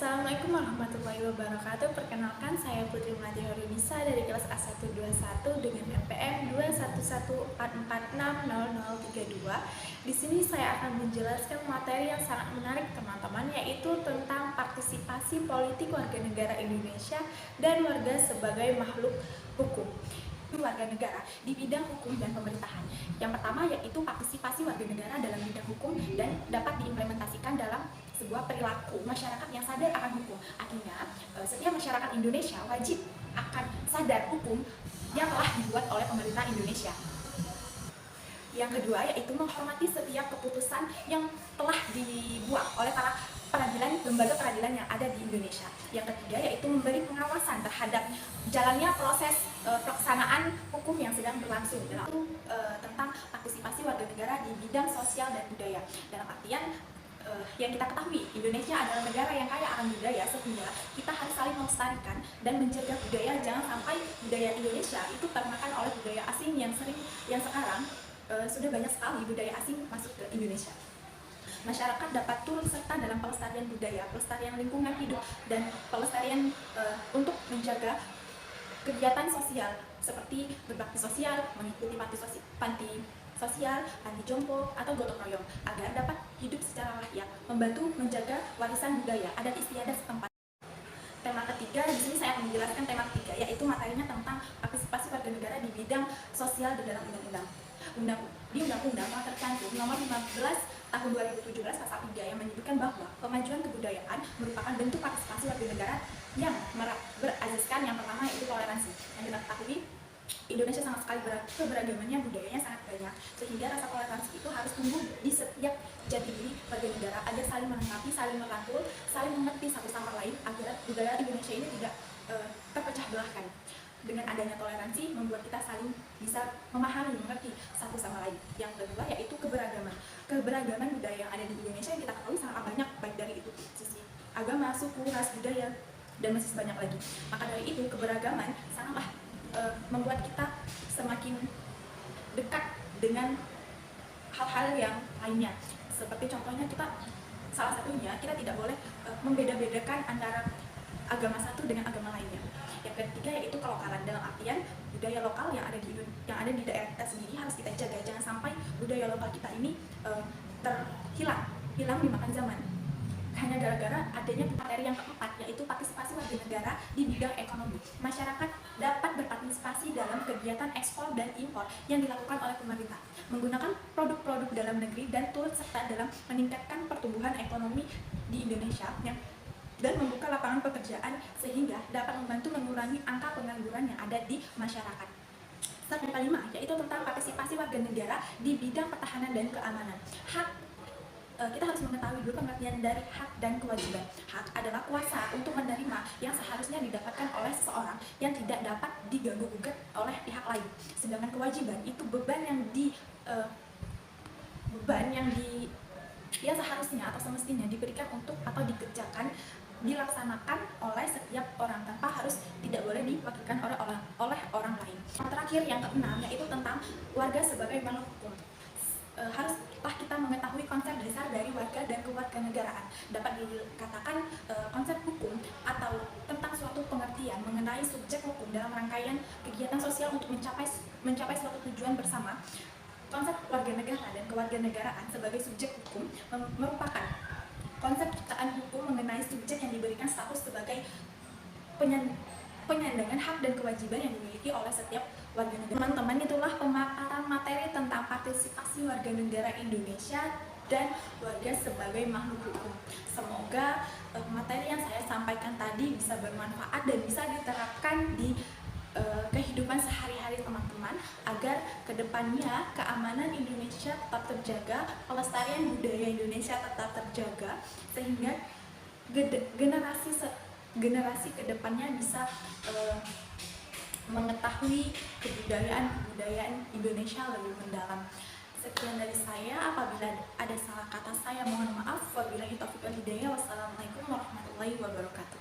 Assalamualaikum warahmatullahi wabarakatuh. Perkenalkan, saya Putri Melati Horunisa dari kelas A121 dengan NPM 21144600032. Di sini saya akan menjelaskan materi yang sangat menarik teman-teman, yaitu tentang partisipasi politik warga negara Indonesia dan warga sebagai makhluk hukum. Warga negara di bidang hukum dan pemerintahan. Yang pertama yaitu partisipasi warga negara dalam bidang hukum dan dapat diimplementasikan dalam sebuah perilaku masyarakat yang sadar akan hukum. Artinya, setiap masyarakat Indonesia wajib akan sadar hukum yang telah dibuat oleh pemerintah Indonesia. Yang kedua yaitu menghormati setiap keputusan yang telah dibuat oleh para lembaga peradilan yang ada di Indonesia. Yang ketiga yaitu memberi pengawasan terhadap jalannya proses pelaksanaan hukum yang sedang berlangsung. Lalu tentang partisipasi warga negara di bidang sosial dan budaya. Dalam artian yang kita ketahui, Indonesia adalah negara yang kaya akan budaya, sehingga kita harus saling melestarikan dan menjaga budaya. Jangan sampai budaya Indonesia itu termakan oleh budaya asing yang sekarang sudah banyak sekali budaya asing masuk ke Indonesia. Masyarakat dapat turut serta dalam pelestarian budaya, pelestarian lingkungan hidup, dan pelestarian untuk menjaga kegiatan sosial seperti berbakti sosial, mengikuti panti sosial, panti jompo, atau gotong royong agar dapat hidup secara layak, membantu menjaga warisan budaya adat istiadat setempat. Tema ketiga, di sini saya akan menjelaskan tema ketiga, yaitu materinya tentang partisipasi warga negara di bidang sosial di dalam undang-undang. Di undang-undang telah tercantum nomor 15 tahun 2017 pasal 3 yang menyebutkan bahwa kemajuan kebudayaan merupakan bentuk partisipasi warga negara yang berazaskan yang pertama yaitu toleransi. Yang kita ketahui, Indonesia sangat sekali keberagamannya, budayanya sangat banyak, sehingga rasa toleransi itu harus tumbuh di setiap jati diri warga negara agar saling melengkapi, saling merangkul, saling mengerti satu sama lain agar budaya Indonesia ini tidak terpecah belahkan. Dengan adanya toleransi membuat kita saling bisa memahami, mengerti satu sama lain. Yang kedua yaitu keberagaman. Keberagaman budaya yang ada di Indonesia yang kita ketahui sangat banyak, baik dari itu sisi agama, suku, ras, budaya, dan masih banyak lagi. Maka dari itu keberagaman sangatlah membuat kita semakin dekat dengan hal-hal yang lainnya. Seperti contohnya salah satunya kita tidak boleh membeda-bedakan antara agama satu dengan agama lainnya. Yang ketiga yaitu kelokalan, dalam artian budaya lokal yang ada di daerah kita sendiri harus kita jaga. Jangan sampai budaya lokal kita ini hilang dimakan zaman hanya gara-gara adanya materi yang keempat, yaitu partisipasi warga negara di bidang ekonomi. Masyarakat dapat berpartisipasi dalam kegiatan ekspor dan impor yang dilakukan oleh pemerintah, menggunakan produk-produk dalam negeri dan turut serta dalam meningkatkan pertumbuhan ekonomi di Indonesia dan membuka lapangan pekerjaan sehingga dapat membantu mengurangi angka pengangguran yang ada di masyarakat. Yang kelima yaitu tentang partisipasi warga negara di bidang pertahanan dan keamanan. Kita harus mengetahui dulu pengertian dari hak dan kewajiban. Hak adalah kuasa untuk menerima yang seharusnya didapatkan oleh seseorang yang tidak dapat diganggu-gugat oleh pihak lain. Sedangkan kewajiban itu beban yang seharusnya atau semestinya diberikan untuk atau dikerjakan, dilaksanakan oleh setiap orang tanpa tidak boleh diwakilkan oleh orang lain. Yang terakhir, yang keenam, yaitu tentang warga sebagai makhluk hukum. Haruslah kita mengetahui konsep dasar dari warga dan kewarganegaraan. Dapat dikatakan konsep hukum atau tentang suatu pengertian mengenai subjek hukum dalam rangkaian kegiatan sosial untuk mencapai suatu tujuan bersama. Konsep warga negara dan kewarganegaraan sebagai subjek hukum merupakan konsep ciptaan hukum mengenai subjek yang diberikan status sebagai penyandang hak dan kewajiban yang dimiliki oleh setiap warga negara. Teman-teman, itulah pemaparan materi tentang partisipasi warga negara Indonesia dan warga sebagai makhluk hukum. Semoga materi yang saya sampaikan tadi bisa bermanfaat dan bisa diterapkan di kehidupan sehari-hari teman-teman agar kedepannya keamanan Indonesia tetap terjaga, pelestarian budaya Indonesia tetap terjaga, sehingga generasi kedepannya bisa mengetahui kebudayaan Indonesia lebih mendalam. Sekian dari saya. Apabila ada salah kata saya mohon maaf. Wabillahi taufiq wal hidayah. Wassalamualaikum warahmatullahi wabarakatuh.